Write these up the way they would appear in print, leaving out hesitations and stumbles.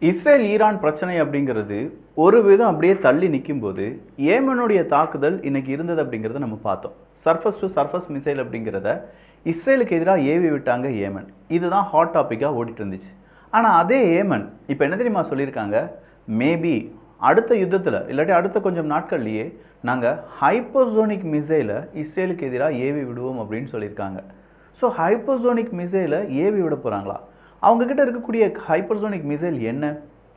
Israel Iran பிரச்சனை அப்படிங்கிறது ஒரு விதம் அப்படியே தள்ளி நிற்கும்போது ஏமனுடைய தாக்குதல் இன்னைக்கு இருந்தது அப்படிங்கிறத நம்ம பார்த்தோம். சர்ஃபஸ் டு சர்ஃபஸ் மிசைல் அப்படிங்கிறத இஸ்ரேலுக்கு எதிராக ஏவி விட்டாங்க ஏமன். இதுதான் ஹாட் டாப்பிக்காக ஓடிட்டு இருந்துச்சு. ஆனால் அதே ஏமன் இப்போ என்ன தெரியுமா சொல்லியிருக்காங்க, மேபி அடுத்த யுத்தத்தில் இல்லாட்டி அடுத்த கொஞ்சம் நாட்கள்லேயே நாங்கள் ஹைப்பர்சோனிக் மிசைலை இஸ்ரேலுக்கு எதிராக ஏவி விடுவோம் அப்படின்னு சொல்லியிருக்காங்க. ஸோ ஹைப்பர்சோனிக் மிசைலை ஏவி விட போகிறாங்களா? அவங்கக்கிட்ட இருக்கக்கூடிய ஹைப்பர்சோனிக் மிசைல் என்ன?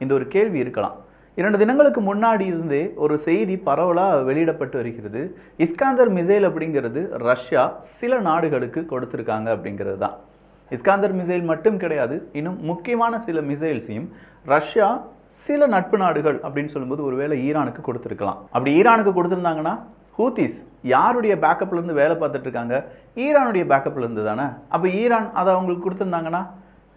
இந்த ஒரு கேள்வி இருக்கலாம். 2 தினங்களுக்கு முன்னாடி இருந்தே ஒரு செய்தி பரவலாக வெளியிடப்பட்டு வருகிறது. இஸ்காந்தர் மிசைல் அப்படிங்கிறது ரஷ்யா சில நாடுகளுக்கு கொடுத்துருக்காங்க அப்படிங்கிறது தான். இஸ்காந்தர் மிசைல் மட்டும் கிடையாது, இன்னும் முக்கியமான சில மிசைல்ஸையும் ரஷ்யா சில நட்பு நாடுகள் அப்படின்னு சொல்லும்போது ஒருவேளை ஈரானுக்கு கொடுத்துருக்கலாம். அப்படி ஈரானுக்கு கொடுத்துருந்தாங்கன்னா ஹூத்திஸ் யாருடைய பேக்கப்ல இருந்து வேலை பார்த்துட்டு இருக்காங்க? ஈரானுடைய பேக்கப்ல இருந்து தானே. அப்போ ஈரான் அதை அவங்களுக்கு கொடுத்துருந்தாங்கன்னா,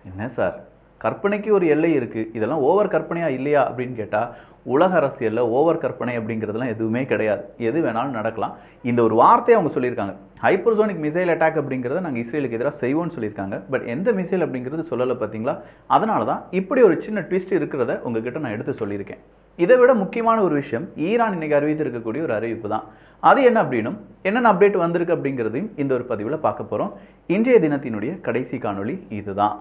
என்ன சார் கற்பனைக்கு ஒரு எல்லை இருக்குது, இதெல்லாம் ஓவர் கற்பனையா இல்லையா அப்படின்னு கேட்டால், உலக அரசியலில் ஓவர் கற்பனை அப்படிங்கிறதுலாம் எதுவுமே கிடையாது. எது வேணாலும் நடக்கலாம். இந்த ஒரு வார்த்தையை அவங்க சொல்லியிருக்காங்க, ஹைப்பர்சோனிக் மிசைல் அட்டாக் அப்படிங்கிறத நாங்கள் இஸ்ரேலுக்கு எதிராக செய்வோம்னு சொல்லியிருக்காங்க. பட் எந்த மிசைல் அப்படிங்கிறது சொல்லலை பார்த்தீங்களா? அதனால தான் இப்படி ஒரு சின்ன ட்விஸ்ட் இருக்கிறத உங்ககிட்ட நான் எடுத்து சொல்லியிருக்கேன். இதை விட முக்கியமான ஒரு விஷயம், ஈரான் இன்னைக்கு அறிவித்திருக்கக்கூடிய ஒரு அறிவிப்பு தான். அது என்ன அப்படின்னும் என்னென்ன அப்டேட் வந்திருக்கு அப்படிங்கிறதையும் இந்த ஒரு பதிவில் பார்க்க போகிறோம். இன்றைய தினத்தினுடைய கடைசி காணொளி இதுதான்.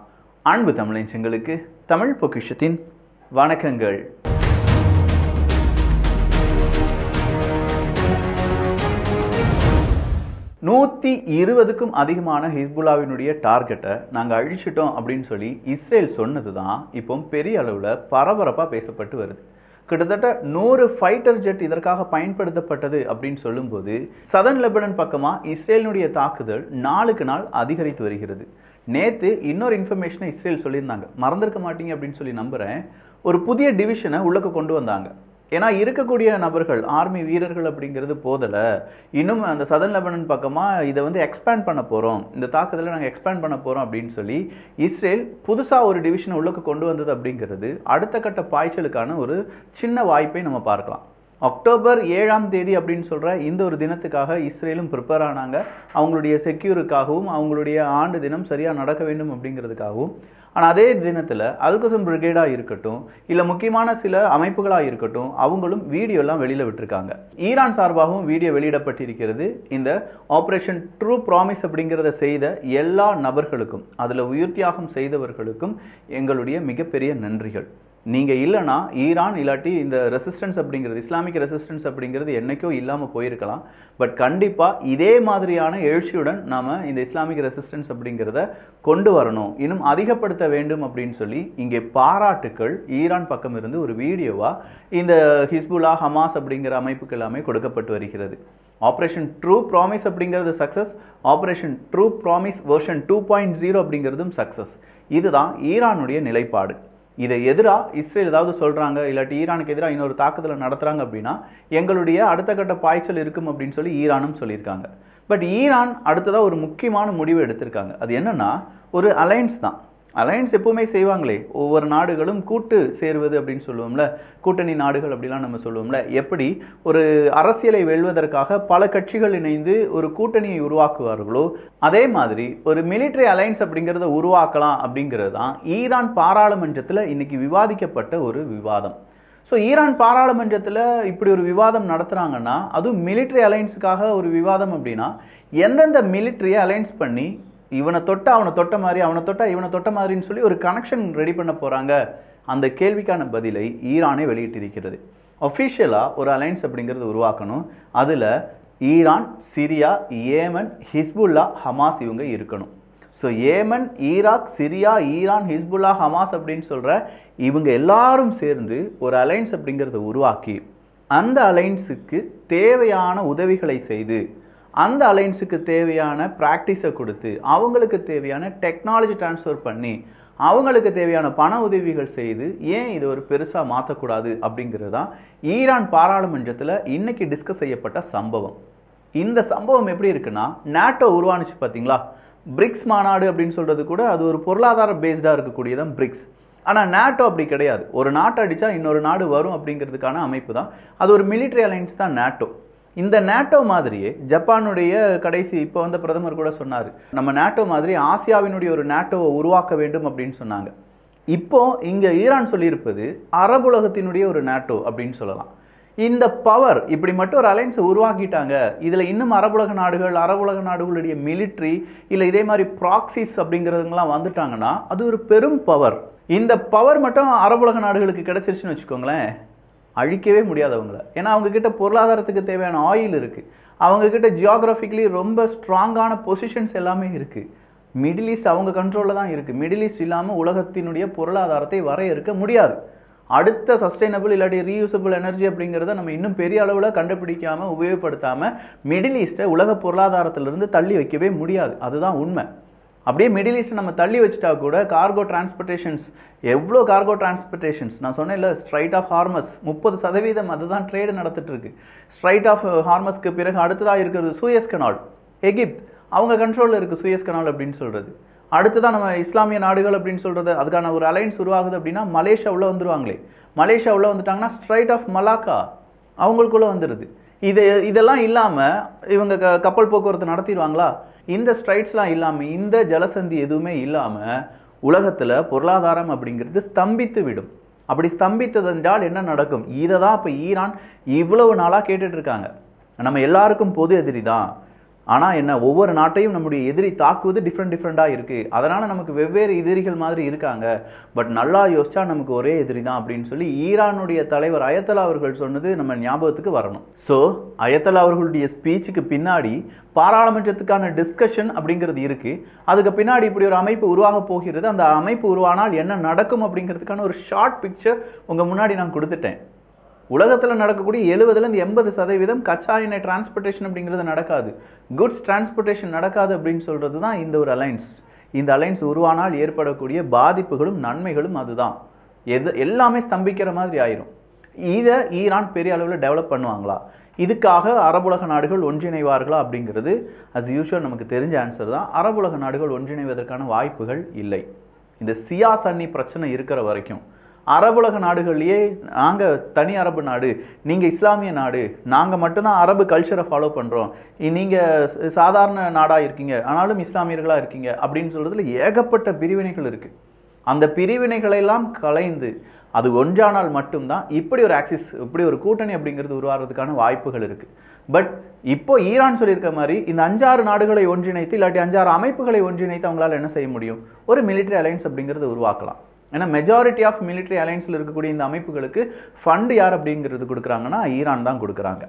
அன்பு தமிழஞ்சங்களுக்கு தமிழ் பொக்கிஷத்தின் வணக்கங்கள். நூற்றி 20க்கும் அதிகமான ஹிஸ்புல்லாவினுடைய டார்கெட்டை நாங்கள் அழிச்சிட்டோம் அப்படின்னு சொல்லி இஸ்ரேல் சொன்னது தான் இப்போ பெரிய அளவில் பரபரப்பாக பேசப்பட்டு வருது. கிட்டத்தட்ட 100 ஃபைட்டர் ஜெட் இதற்காக பயன்படுத்தப்பட்டது அப்படின்னு சொல்லும்போது சதர்ன் லெபனான் பக்கமாக இஸ்ரேலினுடைய தாக்குதல் நாளுக்கு நாள் அதிகரித்து வருகிறது. நேற்று இன்னொரு இன்ஃபர்மேஷனை இஸ்ரேல் சொல்லியிருந்தாங்க, மறந்துருக்க மாட்டீங்க அப்படின்னு சொல்லி நம்புகிறேன். ஒரு புதிய டிவிஷனை உள்ளக்க கொண்டு வந்தாங்க. ஏன்னா இருக்கக்கூடிய நபர்கள் ஆர்மி வீரர்கள் அப்படிங்கிறது போதலை, இன்னும் அந்த சதர்ன் லெபனான் பக்கமாக இதை எக்ஸ்பேண்ட் பண்ண போகிறோம், இந்த தாக்குதலை நாங்கள் எக்ஸ்பேண்ட் பண்ண போகிறோம் அப்படின்னு சொல்லி இஸ்ரேல் புதுசாக ஒரு டிவிஷனை உள்ளக்க கொண்டு வந்தது அப்படிங்கிறது அடுத்த கட்ட பாய்ச்சலுக்கான ஒரு சின்ன வாய்ப்பை நம்ம பார்க்கலாம். அக்டோபர் 7ஆம் தேதி அப்படின்னு சொல்கிற இந்த ஒரு தினத்துக்காக இஸ்ரேலும் ப்ரிப்பேர் ஆனாங்க. அவங்களுடைய செக்யூருக்காகவும் அவங்களுடைய ஆண்டு தினம் சரியாக நடக்க வேண்டும் அப்படிங்கிறதுக்காகவும். ஆனால் அதே தினத்தில் அல்கசம் பிரிகேடாக இருக்கட்டும், இல்லை முக்கியமான சில அமைப்புகளாக இருக்கட்டும், அவங்களும் வீடியோலாம் வெளியில் விட்டுருக்காங்க. ஈரான் சார்பாகவும் வீடியோ வெளியிடப்பட்டிருக்கிறது. இந்த ஆப்ரேஷன் ட்ரூ ப்ராமிஸ் அப்படிங்கிறத செய்த எல்லா நபர்களுக்கும், அதில் உயிர் தியாகம் செய்தவர்களுக்கும் எங்களுடைய மிகப்பெரிய நன்றிகள். நீங்கள் இல்லைனா ஈரான் இல்லாட்டி இந்த ரெசிஸ்டன்ஸ் அப்படிங்கிறது, இஸ்லாமிக் ரெசிஸ்டன்ஸ் அப்படிங்கிறது என்றைக்கோ இல்லாமல் போயிருக்கலாம். பட் கண்டிப்பாக இதே மாதிரியான எழுச்சியுடன் நாம் இந்த இஸ்லாமிக் ரெசிஸ்டன்ஸ் அப்படிங்கிறத கொண்டு வரணும், இன்னும் அதிகப்படுத்த வேண்டும் அப்படின்னு சொல்லி இங்கே பாராட்டுக்கள் ஈரான் பக்கம் இருந்து ஒரு வீடியோவாக இந்த ஹிஸ்புல்லா ஹமாஸ் அப்படிங்கிற அமைப்புக்கு எல்லாமே கொடுக்கப்பட்டு வருகிறது. ஆப்ரேஷன் ட்ரூ ப்ராமிஸ் அப்படிங்கிறது success, operation true promise version 2.0 அப்படிங்கிறதும் சக்ஸஸ். இதுதான் ஈரானுடைய நிலைப்பாடு. இதை எதிராக இஸ்ரேல் ஏதாவது சொல்கிறாங்க, இல்லாட்டி ஈரானுக்கு எதிராக இன்னொரு தாக்குதலை நடத்துகிறாங்க அப்படின்னா எங்களுடைய அடுத்த கட்ட பாய்ச்சல் இருக்கும் அப்படின்னு சொல்லி ஈரானும் சொல்லியிருக்காங்க. பட் ஈரான் அடுத்ததாக ஒரு முக்கியமான முடிவு எடுத்திருக்காங்க. அது என்னென்னா ஒரு அலையன்ஸ் தான். அலையன்ஸ் எப்பவுமே செய்வாங்களே, ஒவ்வொரு நாடுகளும் கூட்டு சேருவது அப்படின்னு சொல்லுவோம்ல, கூட்டணி நாடுகள் அப்படிலாம் நம்ம சொல்லுவோம்ல. எப்படி ஒரு அரசியலை வெல்வதற்காக பல கட்சிகள் இணைந்து ஒரு கூட்டணியை உருவாக்குவார்களோ, அதே மாதிரி ஒரு மிலிட்ரி அலையன்ஸ் அப்படிங்கிறத உருவாக்கலாம் அப்படிங்கிறது தான் ஈரான் பாராளுமன்றத்தில் இன்னைக்கு விவாதிக்கப்பட்ட ஒரு விவாதம். ஸோ ஈரான் பாராளுமன்றத்தில் இப்படி ஒரு விவாதம் நடத்துகிறாங்கன்னா, அதுவும் மிலிட்ரி அலையன்ஸுக்காக ஒரு விவாதம் அப்படின்னா, எந்தெந்த மிலிட்ரியை அலையன்ஸ் பண்ணி இவனை தொட்ட அவனை தொட்ட மாதிரி, அவனை தொட்டா இவனை தொட்ட மாதிரின்னு சொல்லி ஒரு கனெக்ஷன் ரெடி பண்ண போகிறாங்க, அந்த கேள்விக்கான பதிலை ஈரானே வெளியிட்டிருக்கிறது. அஃபிஷியலாக ஒரு அலையன்ஸ் அப்படிங்கிறது உருவாக்கணும். அதில் Iran, Syria, Yemen, Hezbollah, Hamas இவங்க இருக்கணும். So Yemen, Iraq, Syria, Iran, Hezbollah, Hamas அப்படின்னு சொல்கிற இவங்க எல்லாரும் சேர்ந்து ஒரு அலையன்ஸ் அப்படிங்கிறத உருவாக்கி அந்த அலையன்ஸுக்கு தேவையான உதவிகளை செய்து, அந்த அலையன்ஸுக்கு தேவையான ப்ராக்டிஸை கொடுத்து, அவங்களுக்கு தேவையான டெக்னாலஜி ட்ரான்ஸ்ஃபர் பண்ணி, அவங்களுக்கு தேவையான பண உதவிகள் செய்து, ஏன் இது ஒரு பெருசாக மாற்றக்கூடாது அப்படிங்கிறது தான் ஈரான் பாராளுமன்றத்தில் இன்னைக்கு டிஸ்கஸ் செய்யப்பட்ட சம்பவம். இந்த சம்பவம் எப்படி இருக்குன்னா, நாட்டோ உருவானுச்சு பார்த்தீங்களா, பிரிக்ஸ் மாநாடு அப்படின்னு சொல்கிறது கூட அது ஒரு பொருளாதார பேஸ்டாக இருக்கக்கூடியதான் பிரிக்ஸ். ஆனால் நாட்டோ அப்படி கிடையாது. ஒரு நாட்டை அடித்தா இன்னொரு நாடு வரும் அப்படிங்கிறதுக்கான அமைப்பு தான். அது ஒரு மிலிட்ரி அலையன்ஸ் தான் நாட்டோ. இந்த நாட்டோ மாதிரியே ஜப்பானுடைய கடைசி இப்போ வந்த பிரதமர் கூட சொன்னார், நம்ம நாட்டோ மாதிரி ஆசியாவினுடைய ஒரு நாட்டோவை உருவாக்க வேண்டும் அப்படின்னு சொன்னாங்க. இப்போ இங்க ஈரான் சொல்லியிருப்பது அரபுலகத்தினுடைய ஒரு நாட்டோ அப்படின்னு சொல்லலாம். இந்த பவர் இப்படி மட்டும் ஒரு அலைன்ஸை உருவாக்கிட்டாங்க. இதுல இன்னும் அரபுலக நாடுகளுடைய மிலிட்ரி இல்ல இதே மாதிரி ப்ராக்சிஸ் அப்படிங்கிறதுங்கலாம் வந்துட்டாங்கன்னா அது ஒரு பெரும் பவர். இந்த பவர் மட்டும் அரபுலக நாடுகளுக்கு கிடைச்சிருச்சுன்னு வச்சுக்கோங்களேன், அழிக்கவே முடியாது அவங்கள. ஏன்னா அவங்க கிட்ட பொருளாதாரத்துக்கு தேவையான ஆயில் இருக்கு, அவங்க கிட்ட ஜியோகிராஃபிக்கலி ரொம்ப ஸ்ட்ராங்கான பொசிஷன்ஸ் எல்லாமே இருக்கு. மிடில் ஈஸ்ட் அவங்க கண்ட்ரோலில் தான் இருக்குது. மிடில் ஈஸ்ட் இல்லாமல் உலகத்தினுடைய பொருளாதாரத்தை வரையறுக்க முடியாது. அடுத்த சஸ்டைனபிள் இல்லாட்டி ரீயூசபிள் எனர்ஜி அப்படிங்கிறத நம்ம இன்னும் பெரிய அளவில் கண்டுபிடிக்காமல் உபயோகப்படுத்தாமல் மிடில் ஈஸ்ட்டை உலக பொருளாதாரத்திலிருந்து தள்ளி வைக்கவே முடியாது. அதுதான் உண்மை. அப்படியே மிடில் ஈஸ்ட்டை நம்ம தள்ளி வச்சுட்டா கூட கார்கோ டிரான்ஸ்போர்ட்டேஷன்ஸ், எவ்வளோ கார்கோ டிரான்ஸ்போர்ட்டேஷன்ஸ் நான் சொன்னேன்ல, ஸ்ட்ரைட் ஆஃப் ஹார்மஸ் 30% அதுதான் ட்ரேடு நடந்துட்டு இருக்கு. ஸ்ட்ரைட் ஆஃப் ஹார்மஸ்க்கு பிறகு அடுத்ததாக இருக்கிறது சூயஸ் கனால், எகிப்த் அவங்க கண்ட்ரோலில் இருக்குது சூயஸ் கனால் அப்படின்னு சொல்கிறது. அடுத்துதான் நம்ம இஸ்லாமிய நாடுகள் அப்படின்னு சொல்கிறது. அதுக்கான ஒரு அலைன்ஸ் உருவாகுது அப்படின்னா மலேசியா உள்ள வந்துருவாங்களே, மலேசியா உள்ள வந்துட்டாங்கன்னா ஸ்ட்ரைட் ஆஃப் மலாக்கா அவங்களுக்குள்ள வந்துடுது. இதெல்லாம் இல்லாமல் இவங்க கப்பல் போக்குவரத்து நடத்திடுவாங்களா? இந்த ஸ்ட்ரைட்ஸ்லாம் இல்லாமல், இந்த ஜலசந்தி எதுவுமே இல்லாமல் உலகத்தில் பொருளாதாரம் அப்படிங்கிறது ஸ்தம்பித்து விடும். அப்படி ஸ்தம்பித்தது என்றால் என்ன நடக்கும்? இதை தான் இப்போ ஈரான் இவ்வளவு நாளாக கேட்டுட்டு இருக்காங்க. நம்ம எல்லாருக்கும் பொது எதிரி தான், ஆனால் என்ன, ஒவ்வொரு நாட்டையும் நம்முடைய எதிரி தாக்குவது டிஃப்ரெண்ட்டாக இருக்குது. அதனால் நமக்கு வெவ்வேறு எதிரிகள் மாதிரி இருக்காங்க, பட் நல்லா யோசிச்சா நமக்கு ஒரே எதிரி தான் அப்படின்னு சொல்லி ஈரானுடைய தலைவர் அயத்தல்லா அவர்கள் சொன்னது நம்ம ஞாபகத்துக்கு வரணும். ஸோ அயத்தல்லா அவர்களுடைய ஸ்பீச்சுக்கு பின்னாடி பாராளுமன்றத்துக்கான டிஸ்கஷன் அப்படிங்கிறது இருக்குது. அதுக்கு பின்னாடி இப்படி ஒரு அமைப்பு உருவாக போகிறது. அந்த அமைப்பு உருவானால் என்ன நடக்கும் அப்படிங்கிறதுக்கான ஒரு ஷார்ட் பிக்சர் உங்கள் முன்னாடி நான் கொடுத்துட்டேன். உலகத்தில் நடக்கக்கூடிய 70-80% கச்சா எண்ணெய் டிரான்ஸ்போர்ட்டேஷன் அப்படிங்கிறது நடக்காது, குட்ஸ் டிரான்ஸ்போர்ட்டேஷன் நடக்காது அப்படின்னு சொல்கிறது தான் இந்த ஒரு அலைன்ஸ். இந்த அலைன்ஸ் உருவானால் ஏற்படக்கூடிய பாதிப்புகளும் நன்மைகளும் அதுதான். எல்லாமே ஸ்தம்பிக்கிற மாதிரி ஆயிரும். இதை ஈரான் பெரிய அளவில் டெவலப் பண்ணுவாங்களா? இதுக்காக அரபுலக நாடுகள் ஒன்றிணைவார்களா அப்படிங்கிறது அஸ் யூஷுவல் நமக்கு தெரிஞ்ச ஆன்சர் தான். அரபுலக நாடுகள் ஒன்றிணைவதற்கான வாய்ப்புகள் இல்லை. இந்த சியா சன்னி பிரச்சனை இருக்கிற வரைக்கும் அரபுலக நாடுகள்லேயே நாங்கள் தனி அரபு நாடு, நீங்கள் இஸ்லாமிய நாடு, நாங்கள் மட்டும்தான் அரபு கல்ச்சரை ஃபாலோ பண்ணுறோம், நீங்கள் சாதாரண நாடாக இருக்கீங்க ஆனாலும் இஸ்லாமியர்களாக இருக்கீங்க அப்படின்னு சொல்கிறதுல ஏகப்பட்ட பிரிவினைகள் இருக்குது. அந்த பிரிவினைகளெல்லாம் கலைந்து அது ஒன்றானால் மட்டும்தான் இப்படி ஒரு ஆக்சிஸ், இப்படி ஒரு கூட்டணி அப்படிங்கிறது உருவாகிறதுக்கான வாய்ப்புகள் இருக்குது. பட் இப்போ ஈரான் சொல்லியிருக்க மாதிரி இந்த 5-6 நாடுகளை ஒன்றிணைத்து இல்லாட்டி 5-6 அமைப்புகளை ஒன்றிணைத்து அவங்களால என்ன செய்ய முடியும்? ஒரு மிலிட்டரி அலைன்ஸ் அப்படிங்கிறது உருவாக்கலாம். ஏன்னா மெஜாரிட்டி ஆஃப் மிலிட்ரி அலைன்ஸில் இருக்கக்கூடிய இந்த அமைப்புகளுக்கு ஃபண்டு யார் அப்படிங்கிறது கொடுக்குறாங்கன்னா ஈரான் தான் கொடுக்குறாங்க.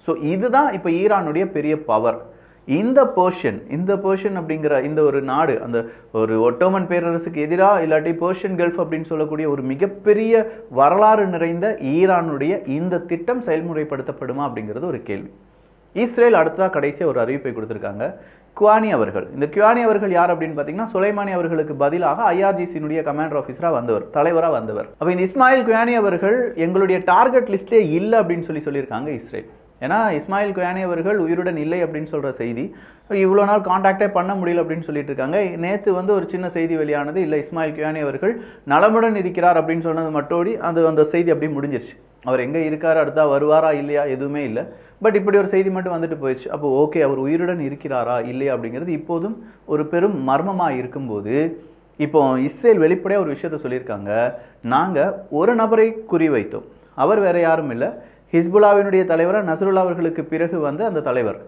ஸோ இதுதான் இப்போ ஈரானுடைய பெரிய பவர். இந்த பர்ஷியன் அப்படிங்கிற இந்த ஒரு நாடு, அந்த ஒரு ஒட்டோமன் பேரரசுக்கு எதிராக இல்லாட்டி பர்ஷியன் கல்ஃப் அப்படின்னு சொல்லக்கூடிய ஒரு மிகப்பெரிய வரலாறு நிறைந்த ஈரானுடைய இந்த திட்டம் செயல்முறைப்படுத்தப்படுமா அப்படிங்கிறது ஒரு கேள்வி. இஸ்ரேல் அடுத்ததாக கடைசியாக ஒரு அறிவிப்பை கொடுத்துருக்காங்க. குவானி அவர்கள், இந்த குவானி அவர்கள் யார் அப்படின்னு பார்த்தீங்கன்னா சுலைமானி அவர்களுக்கு பதிலாக ஐஆர்ஜிசியினுடைய கமாண்டர் ஆஃபீஸராக தலைவராக வந்தவர். அப்போ இந்த இஸ்மாயில் குவானி அவர்கள் எங்களுடைய டார்கெட் லிஸ்ட்லேயே இல்லை அப்படின்னு சொல்லியிருக்காங்க இஸ்ரேல். ஏன்னா இஸ்மாயில் குவானி அவர்கள் உயிருடன் இல்லை அப்படின்னு சொல்கிற செய்தி, இவ்வளோ நாள் காண்டாக்டே பண்ண முடியல அப்படின்னு சொல்லிட்டு இருக்காங்க. நேற்று ஒரு சின்ன செய்தி வெளியானது, இல்லை இஸ்மாயில் குவானி அவர்கள் நலமுடன் இருக்கிறார் அப்படின்னு சொன்னது மட்டோடி அந்த செய்தி அப்படியே முடிஞ்சிருச்சு. அவர் எங்கே இருக்கார், அடுத்தா வருவாரா இல்லையா எதுவுமே இல்லை. பட் இப்படி ஒரு செய்தி மட்டும் வந்துட்டு போயிடுச்சு. அப்போ ஓகே, அவர் உயிருடன் இருக்கிறாரா இல்லையா அப்படிங்கிறது இப்போதும் ஒரு பெரும் மர்மமாக இருக்கும்போது இப்போ இஸ்ரேல் வெளிப்படையாக ஒரு விஷயத்த சொல்லியிருக்காங்க. நாங்கள் ஒரு நபரை குறிவைத்தோம், அவர் வேற யாரும் இல்லை, ஹிஸ்புல்லாவினுடைய தலைவராக நஸ்ருல்லா அவர்களுக்கு பிறகு அந்த தலைவர்.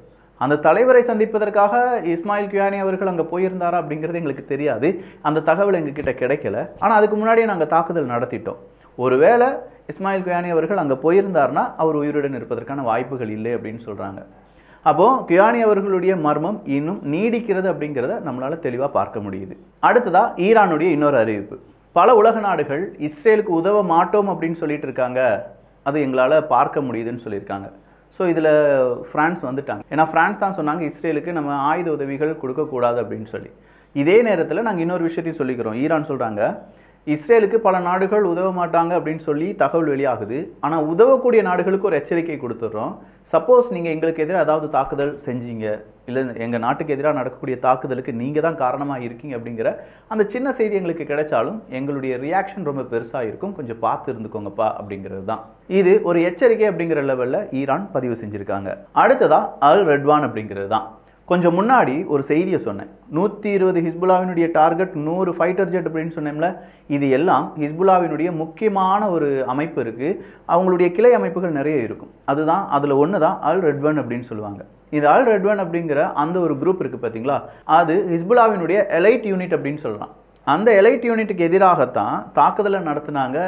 அந்த தலைவரை சந்திப்பதற்காக இஸ்மாயில் குயானி அவர்கள் அங்கே போயிருந்தாரா அப்படிங்கிறது எங்களுக்கு தெரியாது, அந்த தகவல் எங்ககிட்ட கிடைக்கல. ஆனால் அதுக்கு முன்னாடியே நாங்கள் தாக்குதல் நடத்திட்டோம். ஒருவேளை இஸ்மாயில் குயானி அவர்கள் அங்கே போயிருந்தார்னா அவர் உயிருடன் இருப்பதற்கான வாய்ப்புகள் இல்லை அப்படின்னு சொல்கிறாங்க. அப்போது குயானி அவர்களுடைய மர்மம் இன்னும் நீடிக்கிறது அப்படிங்கிறத நம்மளால் தெளிவாக பார்க்க முடியுது. அடுத்ததாக ஈரானுடைய இன்னொரு அறிவிப்பு. பல உலக நாடுகள் இஸ்ரேலுக்கு உதவ மாட்டோம் அப்படின்னு சொல்லிட்டு இருக்காங்க, அது எங்களால் பார்க்க முடியுதுன்னு சொல்லியிருக்காங்க. ஸோ இதில் ஃப்ரான்ஸ் வந்துட்டாங்க. ஏன்னா ஃப்ரான்ஸ் தான் சொன்னாங்க இஸ்ரேலுக்கு நம்ம ஆயுத உதவிகள் கொடுக்கக்கூடாது அப்படின்னு சொல்லி. இதே நேரத்தில் நாங்கள் இன்னொரு விஷயத்தையும் சொல்லிக்கிறோம். ஈரான் சொல்கிறாங்க இஸ்ரேலுக்கு பல நாடுகள் உதவ மாட்டாங்க அப்படின்னு சொல்லி தகவல் வெளியாகுது. ஆனால் உதவக்கூடிய நாடுகளுக்கு ஒரு எச்சரிக்கை கொடுத்துட்றோம். சப்போஸ் நீங்கள் எங்களுக்கு எதிராக ஏதாவது தாக்குதல் செஞ்சீங்க, இல்லை எங்கள் நாட்டுக்கு எதிராக நடக்கக்கூடிய தாக்குதலுக்கு நீங்கள் தான் காரணமாக இருக்கீங்க அப்படிங்கிற அந்த சின்ன செய்தி எங்களுக்கு கிடைச்சாலும் எங்களுடைய ரியாக்ஷன் ரொம்ப பெருசாக இருக்கும், கொஞ்சம் பார்த்து இருந்துக்கோங்கப்பா அப்படிங்கிறது தான். இது ஒரு எச்சரிக்கை அப்படிங்கிற லெவலில் ஈரான் பதிவு செஞ்சுருக்காங்க. அடுத்ததாக அல் ரெட்வான் அப்படிங்கிறது தான். கொஞ்சம் முன்னாடி ஒரு செய்தியை சொன்னேன். 120 ஹிஸ்புல்லாவினுடைய டார்கெட், 100 ஃபைட்டர் ஜெட் அப்படின்னு சொன்னேன்ல. இது எல்லாம் ஹிஸ்புல்லாவினுடைய முக்கியமான ஒரு அமைப்பு இருக்குது. அவங்களுடைய கிளை அமைப்புகள் நிறைய இருக்கும். அதுதான் அதில் ஒன்று தான் அல் ரெட்வன் அப்படின்னு சொல்லுவாங்க. இது அல் ரெட்வன் அப்படிங்கிற அந்த ஒரு குரூப் இருக்குது பார்த்தீங்களா, அது ஹிஸ்புல்லாவினுடைய எலைட் யூனிட் அப்படின்னு சொல்லலாம். அந்த எலைட் யூனிட்டுக்கு எதிராகத்தான் தாக்குதலை நடத்தினாங்க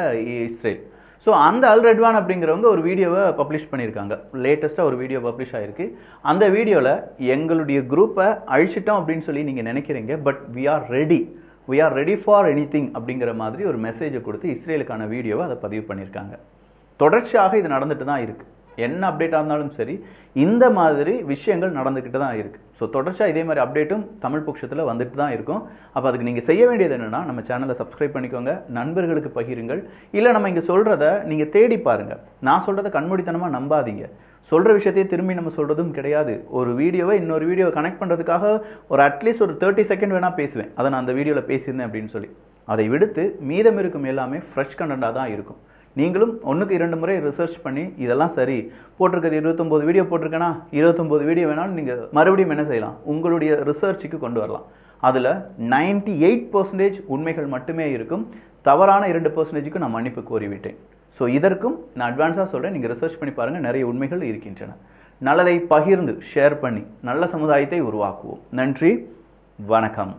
இஸ்ரேல். ஸோ அந்த அல் ரெட்வான் அப்படிங்கிறவங்க ஒரு வீடியோவை பப்ளிஷ் பண்ணியிருக்காங்க. லேட்டஸ்ட்டாக ஒரு வீடியோ பப்ளிஷ் ஆகிருக்கு. அந்த வீடியோவில் எங்களுடைய குரூப்பை அழிச்சிட்டோம் அப்படின்னு சொல்லி நீங்கள் நினைக்கிறீங்க, but we are ready for anything அப்படிங்கிற மாதிரி ஒரு மெசேஜை கொடுத்து இஸ்ரேலுக்கான வீடியோவை அதை பதிவு பண்ணியிருக்காங்க. தொடர்ச்சியாக இது நடந்துட்டு தான் இருக்குது. என்ன அப்டேட்டாக இருந்தாலும் சரி, இந்த மாதிரி விஷயங்கள் நடந்துக்கிட்டு தான் இருக்குது. ஸோ தொடர்ச்சியாக இதே மாதிரி அப்டேட்டும் தமிழ் பட்சத்தில் வந்துட்டு தான் இருக்கும். அப்போ அதுக்கு நீங்கள் செய்ய வேண்டியது என்னென்னா, நம்ம சேனலை சப்ஸ்கிரைப் பண்ணிக்கோங்க, நண்பர்களுக்கு பகிருங்கள். இல்லை நம்ம இங்கே சொல்கிறத நீங்கள் தேடி பாருங்கள். நான் சொல்கிறத கண்மூடித்தனமாக நம்பாதீங்க. சொல்கிற விஷயத்தையே திரும்பி நம்ம சொல்கிறதும் கிடையாது. ஒரு வீடியோவை இன்னொரு வீடியோவை கனெக்ட் பண்ணுறதுக்காக ஒரு அட்லீஸ்ட் ஒரு 30 செகண்ட் வேணால் பேசுவேன். அதை நான் அந்த வீடியோவில் பேசியிருந்தேன் அப்படின்னு சொல்லி. அதை விடுத்து மீதம் இருக்கும் எல்லாமே ஃப்ரெஷ் கண்டென்ட்டாக தான் இருக்கும். நீங்களும் 1க்கு 2 முறை ரிசர்ச் பண்ணி இதெல்லாம் சரி போட்டிருக்கிறது 29 வீடியோ போட்டிருக்கேன்னா 29 வீடியோ வேணாலும் நீங்கள் மறுபடியும் என்ன செய்யலாம், உங்களுடைய ரிசர்ச்சுக்கு கொண்டு வரலாம். அதில் 98% உண்மைகள் மட்டுமே இருக்கும். தவறான 2%க்கு நான் மன்னிப்பு கோரிவிட்டேன். ஸோ இதற்கும் நான் அட்வான்ஸாக சொல்கிறேன், நீங்கள் ரிசர்ச் பண்ணி பாருங்கள், நிறைய உண்மைகள் இருக்கின்றன. நல்லதை பகிர்ந்து ஷேர் பண்ணி நல்ல சமுதாயத்தை உருவாக்குவோம். நன்றி, வணக்கம்.